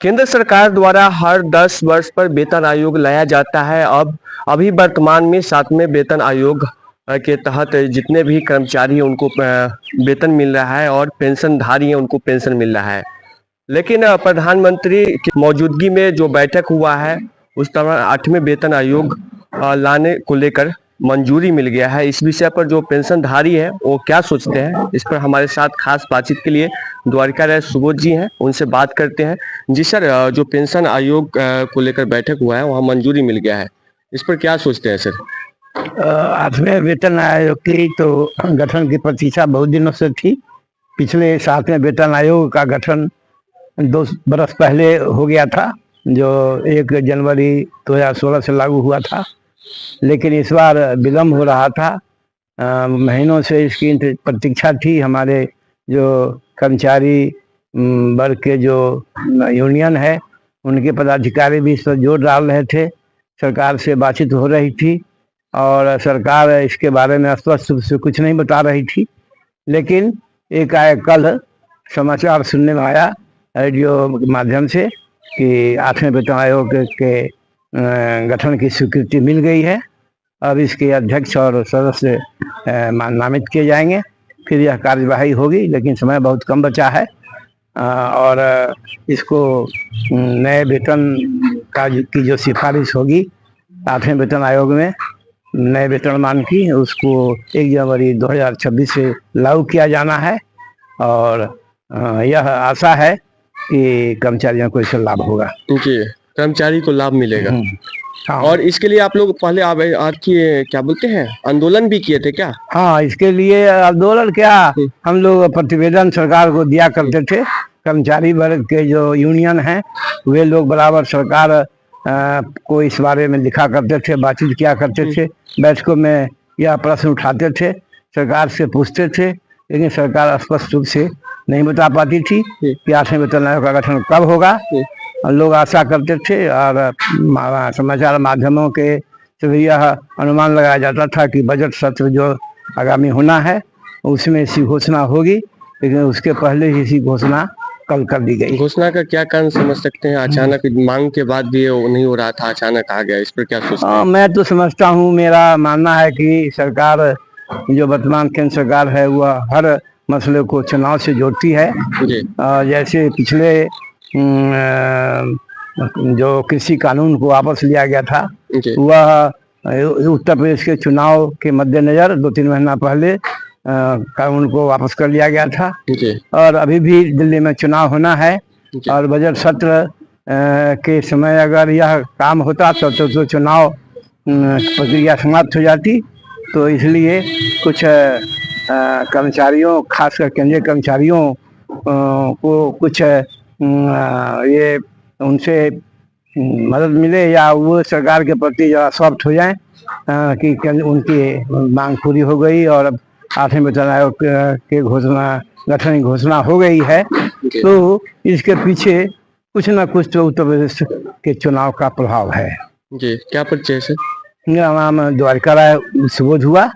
केंद्र सरकार द्वारा हर 10 वर्ष पर वेतन आयोग लाया जाता है। अब अभी वर्तमान में 7वें वेतन आयोग के तहत जितने भी कर्मचारी हैं उनको वेतन मिल रहा है और पेंशनधारी हैं उनको पेंशन मिल रहा है। लेकिन प्रधानमंत्री की मौजूदगी में जो बैठक हुआ है उस दौरान 8वें वेतन आयोग लाने को लेकर मंजूरी मिल गया है। इस विषय पर जो पेंशनधारी है वो क्या सोचते हैं, इस पर हमारे साथ खास बातचीत के लिए द्वारिका राय सुबोध जी हैं, उनसे बात करते हैं। जी सर, जो पेंशन आयोग को लेकर बैठक हुआ है वहाँ मंजूरी मिल गया है, इस पर क्या सोचते हैं सर? 8वें वेतन आयोग की तो गठन की प्रतीक्षा बहुत दिनों से थी। पिछले 7वें वेतन आयोग का गठन 2 बरस पहले हो गया था, जो 1 जनवरी 2016 से लागू हुआ था। लेकिन इस बार विलम्ब हो रहा था। महीनों से इसकी प्रतीक्षा थी। हमारे जो कर्मचारी वर्ग के जो यूनियन है उनके पदाधिकारी भी इस पर जोर डाल रहे थे। सरकार से बातचीत हो रही थी और सरकार इसके बारे में स्पष्ट रूप से कुछ नहीं बता रही थी। लेकिन एकाएक कल समाचार सुनने में आया रेडियो के माध्यम से कि 8वें वेतन आयोग के गठन की स्वीकृति मिल गई है। अब इसके अध्यक्ष और सदस्य नामित किए जाएंगे, फिर यह कार्यवाही होगी। लेकिन समय बहुत कम बचा है और इसको नए वेतन की जो सिफारिश होगी 8वें वेतन आयोग में नए वेतनमान की, उसको 1 जनवरी 2026 से लागू किया जाना है और यह आशा है कि कर्मचारियों को इससे लाभ होगा। जी, कर्मचारी को लाभ मिलेगा। हाँ। और इसके लिए आप लोग पहले आपकी क्या बोलते हैं आंदोलन भी किए थे क्या? हाँ, इसके लिए आंदोलन क्या, हम लोग प्रतिवेदन सरकार को दिया करते थे। कर्मचारी वर्ग के जो यूनियन हैं वे लोग बराबर सरकार को इस बारे में लिखा करते थे, बातचीत किया करते थे, बैठकों में यह प्रश्न उठाते थे, सरकार से पूछते थे। लेकिन सरकार स्पष्ट रूप से नहीं बता पाती थी कि 8वें वेतन आयोग का गठन कब होगा। लोग आशा करते थे और समाचार माध्यमों के से यह अनुमान लगाया जाता था कि बजट सत्र जो आगामी होना है उसमें इसकी घोषणा होगी। लेकिन उसके पहले ही इसकी घोषणा कल कर दी गई। घोषणा का क्या कारण समझ सकते हैं? अचानक मांग के बाद भी वो नहीं हो रहा था, अचानक आ गया, इस पर क्या सोचते हैं? मैं तो समझता हूँ, मेरा मानना है कि सरकार जो वर्तमान केंद्र सरकार है वह हर मसले को चुनाव से जोड़ती है। जैसे पिछले जो कृषि कानून को वापस लिया गया था वह उत्तर प्रदेश के चुनाव के मद्देनजर 2-3 महीना पहले कानून को वापस कर लिया गया था। और अभी भी दिल्ली में चुनाव होना है और बजट सत्र के समय अगर यह काम होता तो चुनाव प्रक्रिया समाप्त हो जाती। तो इसलिए कुछ कर्मचारियों, खासकर केंद्रीय कर्मचारियों को कुछ ये उनसे मदद मिले या वो सरकार के प्रति ज़रा सॉफ्ट हो जाएं कि उनकी मांग पूरी हो गई और अब 8वें वेतन आयोग के गठन की घोषणा हो गई है। तो इसके पीछे कुछ ना कुछ तो उत्तर प्रदेश के चुनाव का प्रभाव है। जी, क्या परिचय है? मेरा नाम द्वारिका राय सुबोध हुआ।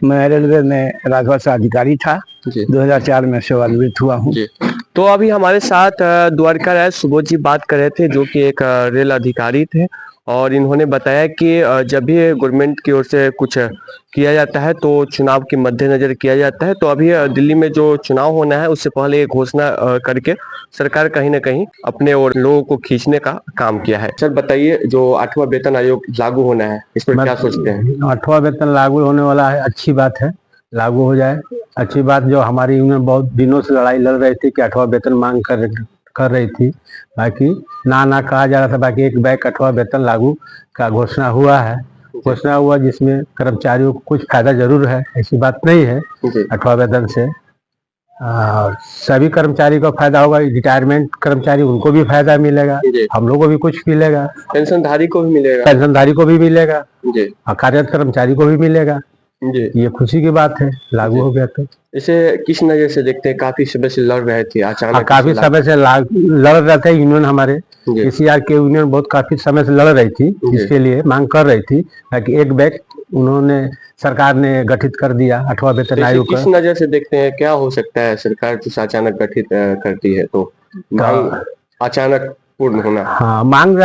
मैं रेलवे में राजभाषा अधिकारी था। 2004 में सेवानिवृत्त हुआ हूँ। तो अभी हमारे साथ द्वारिका राय सुबोध जी बात कर रहे थे, जो कि एक रेल अधिकारी थे, और इन्होंने बताया कि जब भी गवर्नमेंट की ओर से कुछ किया जाता है तो चुनाव के मद्देनजर किया जाता है। तो अभी दिल्ली में जो चुनाव होना है उससे पहले एक घोषणा करके सरकार कहीं ना कहीं अपने और लोगों को खींचने का काम किया है। सर बताइए, जो 8वां वेतन आयोग लागू होना है इस पर क्या सोचते हैं? 8वां वेतन लागू होने वाला है, अच्छी बात है, लागू हो जाए, अच्छी बात। जो हमारी यूनियन बहुत दिनों से लड़ाई लड़ रही थी कि 8वां वेतन मांग कर रही थी, बाकी ना कहा जा रहा था, बाकी एक बैग 8वां वेतन लागू का घोषणा हुआ है। घोषणा हुआ जिसमें कर्मचारियों को कुछ फायदा जरूर है, ऐसी बात नहीं है। 8वां वेतन से सभी कर्मचारी को फायदा होगा। रिटायरमेंट कर्मचारी उनको भी फायदा मिलेगा, हम लोग को भी कुछ मिलेगा, पेंशनधारी को भी मिलेगा, कार्यरत कर्मचारी को भी मिलेगा। ये खुशी की बात है, लागू हो गया। तो इसे किस नजर से देखते हैं? काफी समय से लड़ रहे थे, अचानक काफी समय से लड़ रहे थे यूनियन, हमारे केसीआर के यूनियन बहुत काफी समय से लड़ रही थी, इसके लिए मांग कर रही थी ताकि एक बैग उन्होंने सरकार ने गठित कर दिया 8वां वेतन आयोग। किस नजर से देखते हैं, क्या हो सकता है सरकार कुछ अचानक गठित करती है तो मांग अचानक पूर्ण होना। हाँ, मांग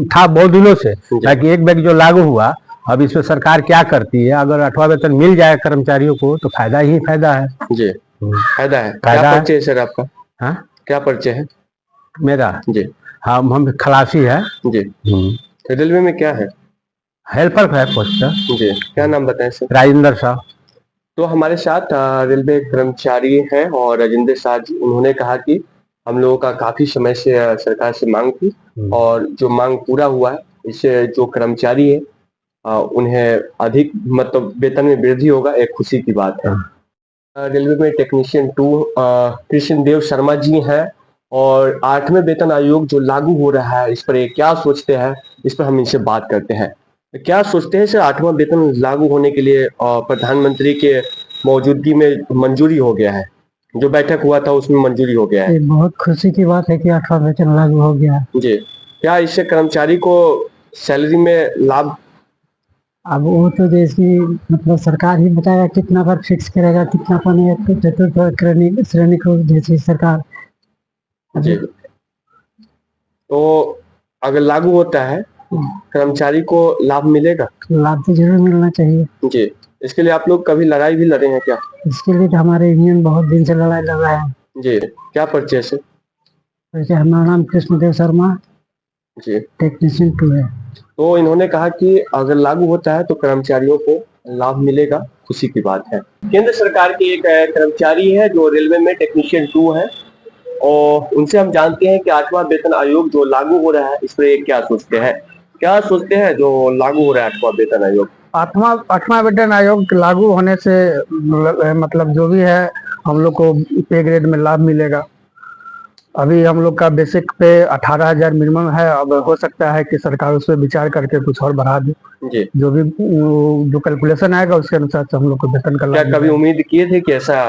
था बहुत दिनों से, जी। ताकि एक बैग जो लागू हुआ, अब इसमें सरकार क्या करती है, अगर 8वां वेतन मिल जाए कर्मचारियों को तो फायदा ही फायदा है। जी, फायदा है। क्या फायदा है। परिचय है सर आपका? हाँ, क्या परिचय है? मेरा, जी, हाँ, हम खलासी है। जी। रेलवे में क्या है? हेल्पर है पोस्ट का, जी, क्या नाम बताएं सर? राजेंद्र साहब। तो हमारे साथ रेलवे कर्मचारी हैं और राजेंद्र शाह जी, उन्होंने कहा कि हम लोगों का काफी समय से सरकार से मांग थी और जो मांग पूरा हुआ है, इससे जो कर्मचारी है उन्हें अधिक मतलब वेतन में वृद्धि होगा, एक खुशी की बात है। रेलवे में टेक्नीशियन 2 कृष्ण देव शर्मा जी हैं और 8वें वेतन आयोग जो लागू हो रहा है, इस पर ये क्या सोचते हैं, इस पर हम इनसे बात करते हैं। क्या सोचते हैं सर, 8वां वेतन लागू होने के लिए प्रधानमंत्री के मौजूदगी में मंजूरी हो गया है, जो बैठक हुआ था उसमें मंजूरी हो गया है। ये बहुत खुशी की बात है कि 8वां वेतन लागू हो गया है। जी, क्या इससे कर्मचारी को सैलरी में लाभ? अब वो तो जैसी मतलब सरकार ही बताएगा कितना पर फिक्स करेगा, कितना पर नहीं, चतुर्थ श्रेणी को जैसी सरकार। जी, तो अगर लागू होता है कर्मचारी को लाभ मिलेगा? लाभ तो जरूर मिलना चाहिए। जी, इसके लिए आप लोग कभी लड़ाई भी लड़े हैं क्या? इसके लिए तो हमारे यूनियन बहुत दिन से लड़ाई लड़ रहा है। जी, क्या परिचय से? वैसे हमारा नाम कृष्णदेव शर्मा, जी, टेक्नीशियन 2 है। तो इन्होंने कहा कि अगर लागू होता है तो कर्मचारियों को लाभ मिलेगा, खुशी की बात है। केंद्र सरकार के एक कर्मचारी है जो रेलवे में टेक्नीशियन 2 है और उनसे हम जानते हैं कि 8वां वेतन आयोग जो लागू हो रहा है, इस पर ये क्या सोचते हैं? क्या सोचते हैं जो लागू हो रहा है 8वां वेतन आयोग? 8वां वेतन आयोग लागू होने से मतलब जो भी है हम लोग को पे ग्रेड में लाभ मिलेगा। अभी हम लोग का बेसिक पे 18,000 मिनिमम है, अब हो सकता है कि सरकार उस पर विचार करके कुछ और बढ़ा दे। जी, जो भी जो कैलकुलेशन आएगा उसके अनुसार से हम लोग को वेतन का क्या लाभ कभी मिलेगा। उम्मीद किए थे कि ऐसा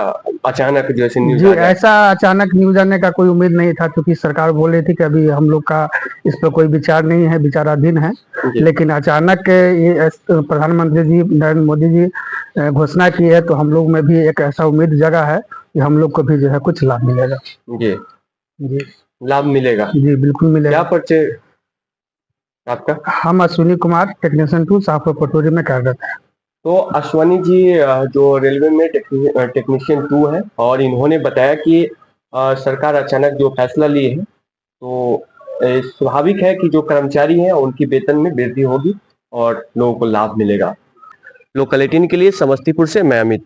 अचानक जैसे न्यूज जी, आ जाए? ऐसा अचानक न्यूज आने का कोई उम्मीद नहीं था, क्योंकि सरकार बोल रही थी कि अभी हम लोग का इस पर कोई विचार नहीं है, विचाराधीन है। जी, लेकिन अचानक ये प्रधानमंत्री जी नरेंद्र मोदी जी घोषणा की है, तो हम लोग में भी एक ऐसा उम्मीद जगा है कि हम लोग को भी जो है कुछ लाभ मिलेगा। जी, जी, लाभ मिलेगा। जी बिल्कुल क्या मिलेगा। परिचय आपका? हम अश्विनी कुमार, टेक्नीशियन 2, शाहपुर पटोरी में कार्यरत है। तो अश्वनी जी जो रेलवे में टेक्नीशियन 2 है और इन्होंने बताया कि सरकार अचानक जो फैसला ली है, तो स्वाभाविक है कि जो कर्मचारी हैं उनकी वेतन में वृद्धि होगी और लोगों को लाभ मिलेगा। लोकल 18 के लिए समस्तीपुर से मैं अमित।